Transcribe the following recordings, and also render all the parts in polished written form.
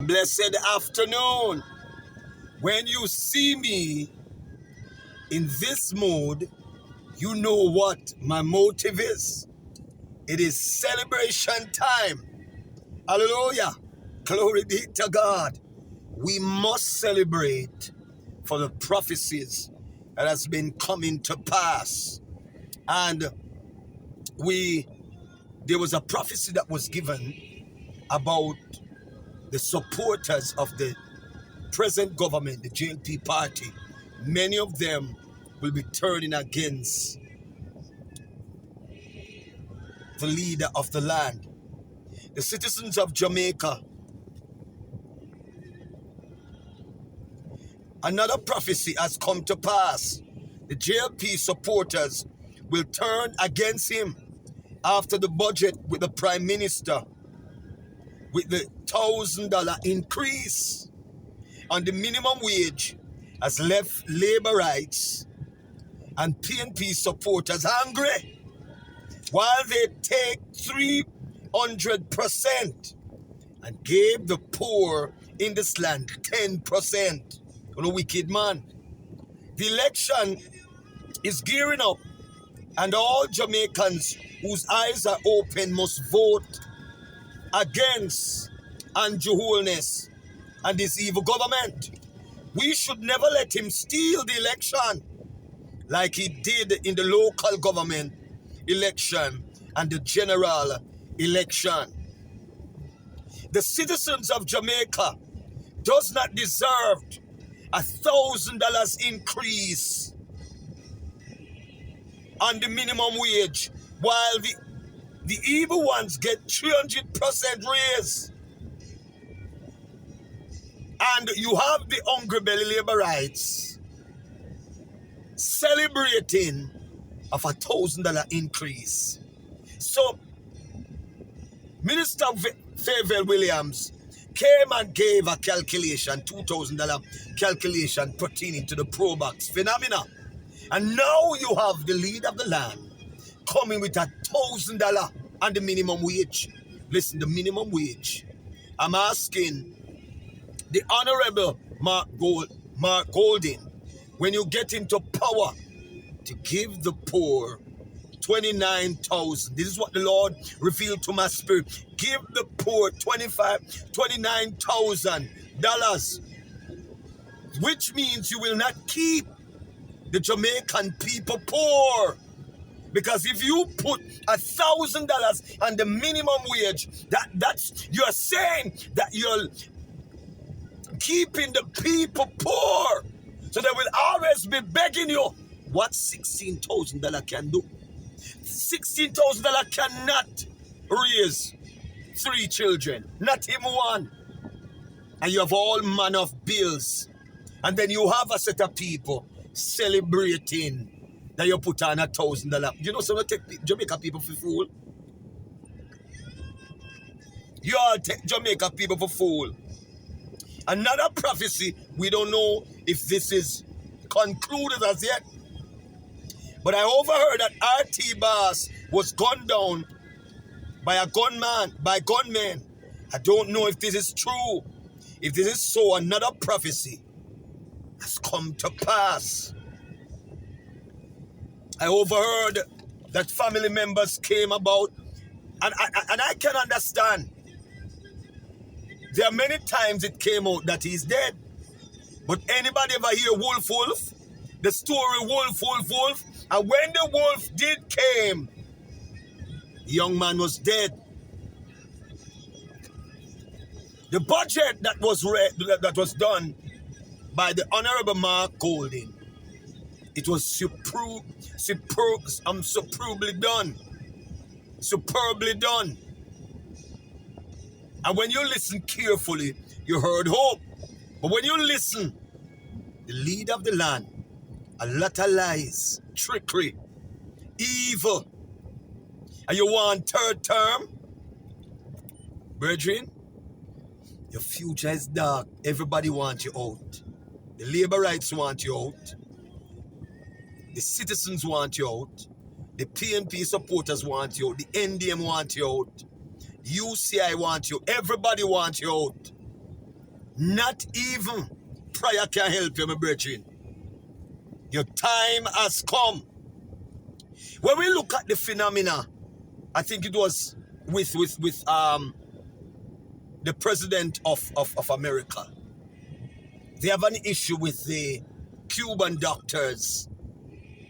Blessed afternoon. When you see me in this mood, you know what my motive is. It is celebration time. Hallelujah. Glory be to God. We must celebrate for the prophecies that has been coming to pass. And there was a prophecy that was given about the supporters of the present government, the JLP party. Many of them will be turning against the leader of the land. The citizens of Jamaica. Another prophecy has come to pass. The JLP supporters will turn against him after the budget with the Prime Minister, with the $1,000 increase on the minimum wage, has left labor rights and PNP supporters angry, while they take 300% and gave the poor in this land 10%. On a wicked man. The election is gearing up, and all Jamaicans whose eyes are open must vote against Andrew Holness and his evil government. We should never let him steal the election like he did in the local government election and the general election. The citizens of Jamaica does not deserve $1,000 increase on the minimum wage, while the evil ones get 300% raise. And you have the hungry belly labor rights celebrating of $1,000 increase. So Minister Fairvale Williams came and gave a calculation, $2,000 calculation pertaining to the pro-box phenomena. And now you have the leader of the land coming with $1,000 on the minimum wage. Listen, the minimum wage. I'm asking the Honorable Mark Golding, when you get into power, to give the poor 29,000. This is what the Lord revealed to my spirit. Give the poor $29,000, which means you will not keep the Jamaican people poor. Because if you put $1,000 on the minimum wage, that's you're saying that you're keeping the people poor. So they will always be begging you. What $16,000 can do? $16,000 cannot raise 3 children, not even one. And you have all manner of bills. And then you have a set of people celebrating that you put on $1,000. You know, some take Jamaica people for fool. You all take Jamaica people for fool. Another prophecy, we don't know if this is concluded as yet. But I overheard that RT Bass was gunned down by gunmen. I don't know if this is true. If this is so, another prophecy has come to pass. I overheard that family members came about, and I can understand. There are many times it came out that he's dead. But anybody ever hear Wolf Wolf? The story Wolf Wolf Wolf? And when the wolf did came, the young man was dead. The budget that was done by the Honorable Mark Golding, it was superbly done. Superbly done. And when you listen carefully, you heard hope. But when you listen, the leader of the land, a lot of lies, trickery, evil. And you want third term? Brethren, your future is dark. Everybody wants you out. The labor rights want you out. The citizens want you out. The PNP supporters want you out. The NDM want you out. The UCI want you. Everybody wants you out. Not even prayer can help you, my brethren. Your time has come. When we look at the phenomena, I think it was with the president of America. They have an issue with the Cuban doctors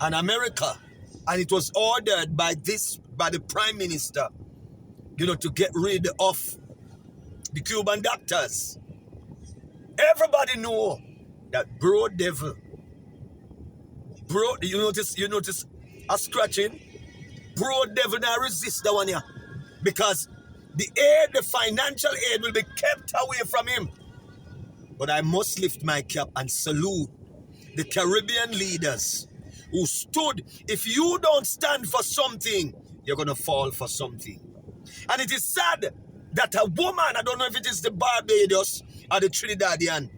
and America, and it was ordered by the prime minister, to get rid of the Cuban doctors. Everybody know that devil. You notice a scratching? Devil now resist that one here. Because the financial aid will be kept away from him. But I must lift my cap and salute the Caribbean leaders who stood. If you don't stand for something, you're going to fall for something. And it is sad that a woman, I don't know if it is the Barbados or the Trinidadian,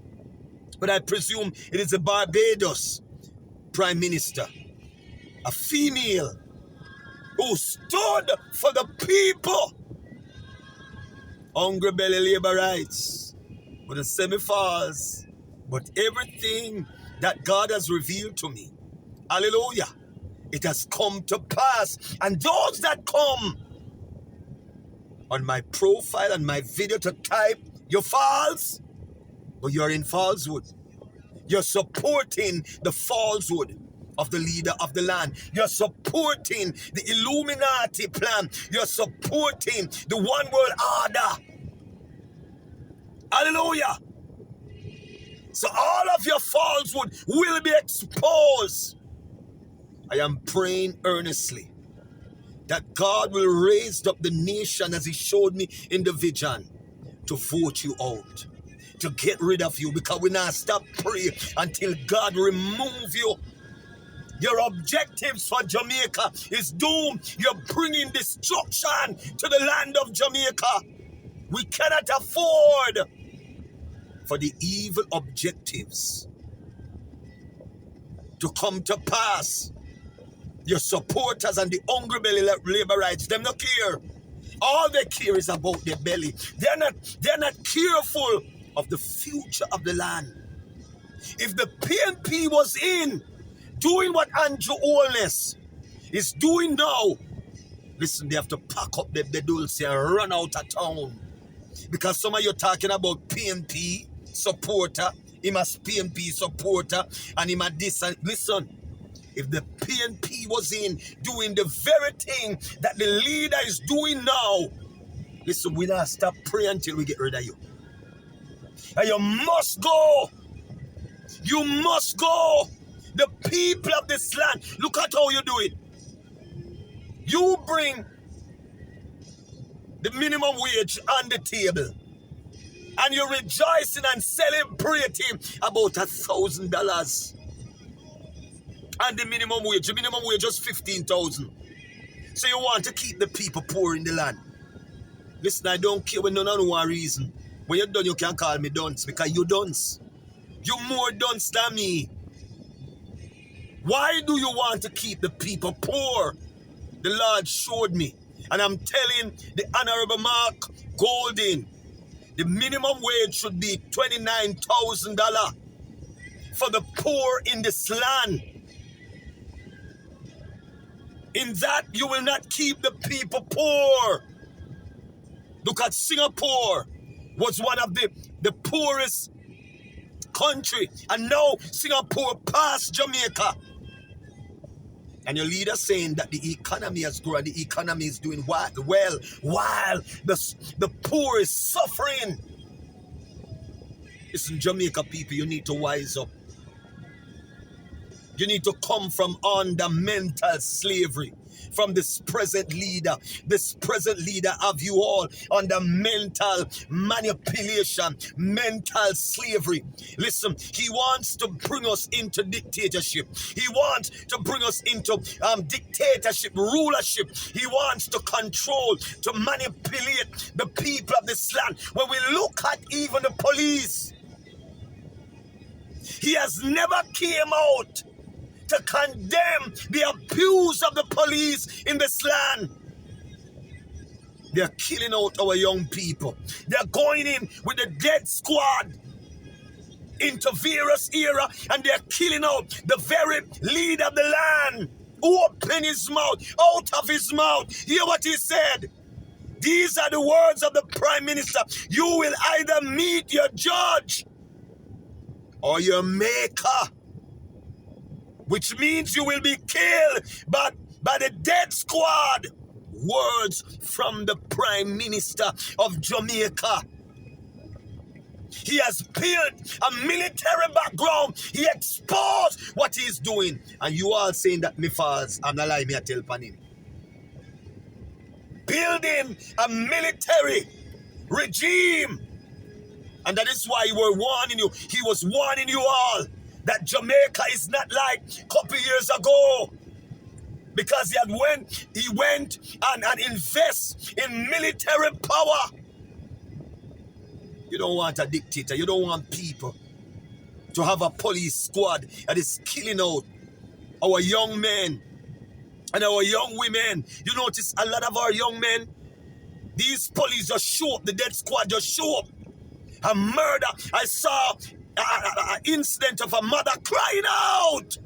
but I presume it is the Barbados Prime Minister, a female who stood for the people. Hungry belly labor rights. But the semi-falls. But everything that God has revealed to me, hallelujah, it has come to pass. And those that come on my profile and my video to type, you're false, but you're in falsehood. You're supporting the falsehood of the leader of the land. You're supporting the Illuminati plan. You're supporting the one world order. Hallelujah. So all of your falsehood will be exposed. I am praying earnestly that God will raise up the nation as he showed me in the vision to vote you out, to get rid of you, because we not stop praying until God remove you. Your objectives for Jamaica is doomed. You're bringing destruction to the land of Jamaica. We cannot afford for the evil objectives to come to pass. Your supporters and the hungry belly labor rights, them not care. All they care is about their belly. They're not careful of the future of the land. If the PNP was in doing what Andrew Holness is doing now, listen, they have to pack up the dulce and run out of town. Because some of you talking about PNP supporter, him as PNP supporter, and him at this. And listen, if the PNP was in doing the very thing that the leader is doing now, listen, we not stop praying until we get rid of you. And you must go. You must go. The people of this land, look at how you do it. You bring the minimum wage on the table, and you're rejoicing and celebrating about $1,000. And the minimum wage is 15,000. So you want to keep the people poor in the land. Listen, I don't care when none of no reason. When you're done, you can call me dunce, because you dunce. You're more dunce than me. Why do you want to keep the people poor? The Lord showed me. And I'm telling the Honorable Mark Golding, the minimum wage should be $29,000 for the poor in this land. In that, you will not keep the people poor. Look at Singapore, was one of the poorest country, and now Singapore passed Jamaica. And your leader saying that the economy has grown, the economy is doing well, while the poor is suffering. Listen, Jamaica people, you need to wise up. You need to come from under mental slavery. From this present leader of you all under mental manipulation, mental slavery. Listen, he wants to bring us into dictatorship. He wants to bring us into dictatorship, rulership. He wants to control, to manipulate the people of this land. When we look at even the police, he has never came out to condemn the abuse of the police in this land. They're killing out our young people. They're going in with the death squad into various era, and they're killing out the very leader of the land. Open his mouth, out of his mouth. Hear what he said. These are the words of the Prime Minister. You will either meet your judge or your maker, which means you will be killed by the death squad. Words from the Prime Minister of Jamaica. He has built a military background. He exposed what he's doing. And you all saying that me false. I'm not lying, me I tell Panin. Building a military regime. And that is why he was warning you. He was warning you all that Jamaica is not like a couple years ago. Because he went and invest in military power. You don't want a dictator. You don't want people to have a police squad that is killing out our young men and our young women. You notice a lot of our young men, these police just show up. The death squad just show up. A murder. I saw an incident of a mother crying out.